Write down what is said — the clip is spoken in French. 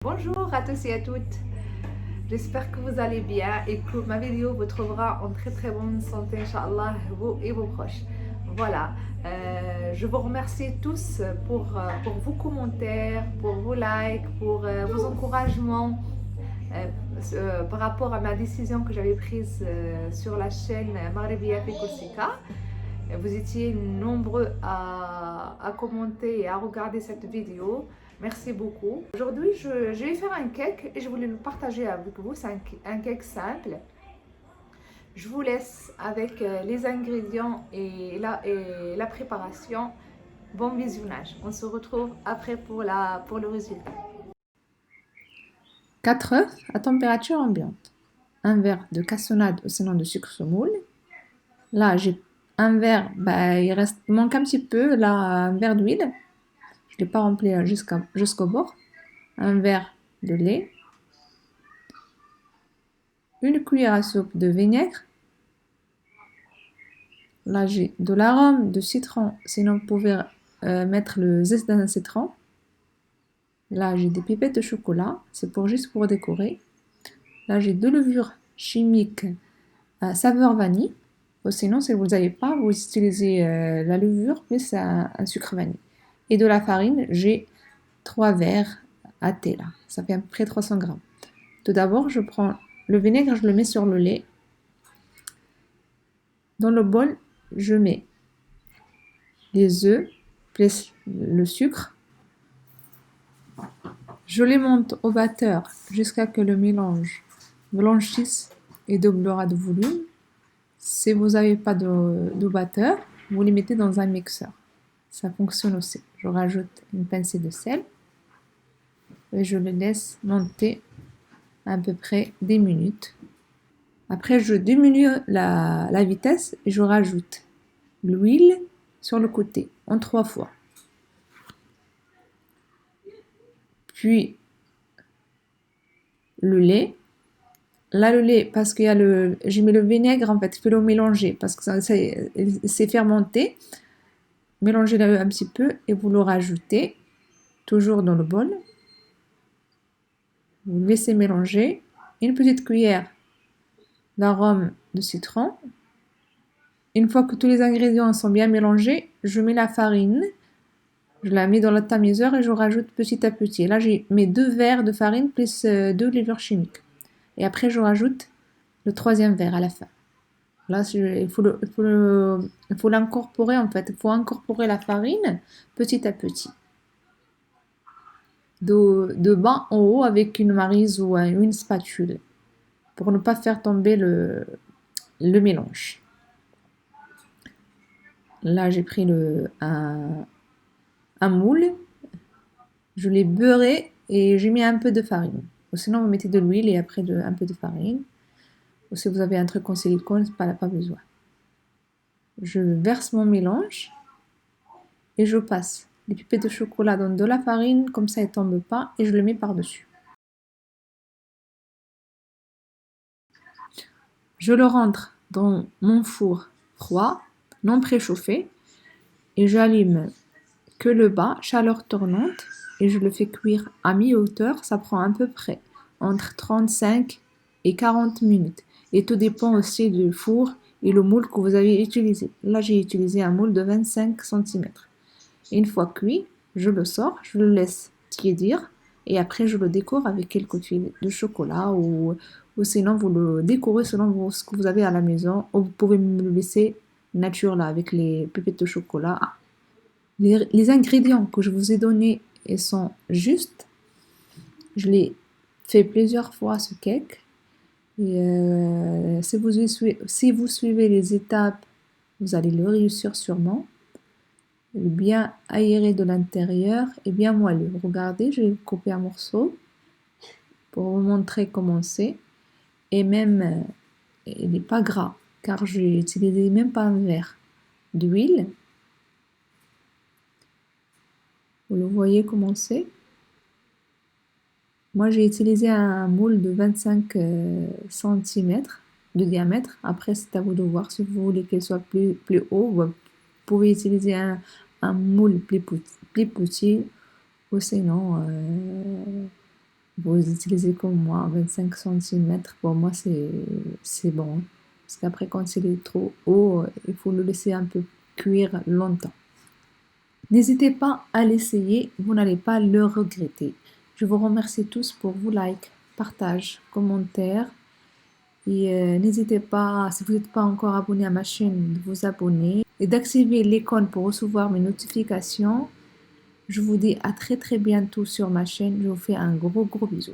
Bonjour à tous et à toutes, j'espère que vous allez bien et que ma vidéo vous trouvera en très bonne santé, Inch'Allah, vous et vos proches. Voilà, je vous remercie tous pour vos commentaires, pour vos likes, pour vos encouragements par rapport à ma décision que j'avais prise sur la chaîne Maghrebia fi Korsika. Vous étiez nombreux à commenter et à regarder cette vidéo. Merci beaucoup. Aujourd'hui, je vais faire un cake et je voulais le partager avec vous. C'est un cake simple. Je vous laisse avec les ingrédients et la préparation. Bon visionnage. On se retrouve après pour le résultat. 4 œufs à température ambiante. Un verre de cassonade au sinon de sucre semoule. Là, j'ai un verre, il manque un petit peu, là, un verre d'huile. Je ne l'ai pas rempli jusqu'au bord. Un verre de lait. Une cuillère à soupe de vinaigre. Là, j'ai de l'arôme de citron. Sinon, vous pouvez mettre le zeste d'un citron. Là, j'ai des pipettes de chocolat. C'est juste pour décorer. Là, j'ai deux levures chimiques à saveur vanille. Ou sinon, si vous n'avez pas, vous utilisez la levure plus un sucre vanille. Et de la farine, j'ai 3 verres à thé là. Ça fait à peu près 300 grammes. Tout d'abord, je prends le vinaigre, je le mets sur le lait. Dans le bol, je mets les œufs plus le sucre. Je les monte au batteur jusqu'à que le mélange blanchisse et doublera de volume. Si vous n'avez pas de batteur, vous les mettez dans un mixeur. Ça fonctionne aussi. Je rajoute une pincée de sel et je le laisse monter à peu près 10 minutes. Après, je diminue la vitesse et je rajoute l'huile sur le côté en 3 fois. Puis le lait. Là, le lait, parce qu'il y a j'ai mis le vinaigre en fait, il faut le mélanger parce que c'est fermenté. Mélangez-le un petit peu et vous le rajoutez toujours dans le bol. Vous laissez mélanger. Une petite cuillère d'arôme de citron. Une fois que tous les ingrédients sont bien mélangés, je mets la farine. Je la mets dans le tamiseur et je rajoute petit à petit. Là, j'ai mes 2 verres de farine plus 2 levures chimiques. Et après, je rajoute le 3e verre à la fin. Là, il faut l'incorporer en fait. Il faut incorporer la farine petit à petit. De bas en haut avec une maryse ou une spatule pour ne pas faire tomber le mélange. Là, j'ai pris un moule. Je l'ai beurré et j'ai mis un peu de farine. Ou sinon, vous mettez de l'huile et après un peu de farine. Ou si vous avez un truc en silicone, pas besoin. Je verse mon mélange et je passe les pipettes de chocolat dans de la farine, comme ça elle ne tombe pas, et je le mets par-dessus. Je le rentre dans mon four froid, non préchauffé, et j'allume que le bas, chaleur tournante, et je le fais cuire à mi-hauteur. Ça prend à peu près entre 35 et 40 minutes. Et tout dépend aussi du four et le moule que vous avez utilisé. Là, j'ai utilisé un moule de 25 cm. Une fois cuit, je le sors, je le laisse tiédir et après je le décore avec quelques tuiles de chocolat ou sinon vous le décorez selon ce que vous avez à la maison ou vous pouvez me le laisser nature là avec les pépites de chocolat. Les ingrédients que je vous ai donnés sont justes. Je l'ai fait plusieurs fois ce cake. Et si vous suivez les étapes, vous allez le réussir sûrement. Bien aéré de l'intérieur et bien moelleux. Regardez, je vais couper un morceau pour vous montrer comment c'est. Et même, il n'est pas gras car j'ai utilisé même pas un verre d'huile. Vous le voyez comment c'est. Moi, j'ai utilisé un moule de 25 cm de diamètre. Après, c'est à vous de voir si vous voulez qu'il soit plus haut. Vous pouvez utiliser un moule plus petit ou sinon Vous utilisez comme moi, 25 centimètres, pour moi c'est bon. Parce qu'après, quand il est trop haut, il faut le laisser un peu cuire longtemps. N'hésitez pas à l'essayer, vous n'allez pas le regretter. Je vous remercie tous pour vos likes, partages, commentaires. Et n'hésitez pas, si vous n'êtes pas encore abonné à ma chaîne, de vous abonner et d'activer l'icône pour recevoir mes notifications. Je vous dis à très très bientôt sur ma chaîne. Je vous fais un gros bisou.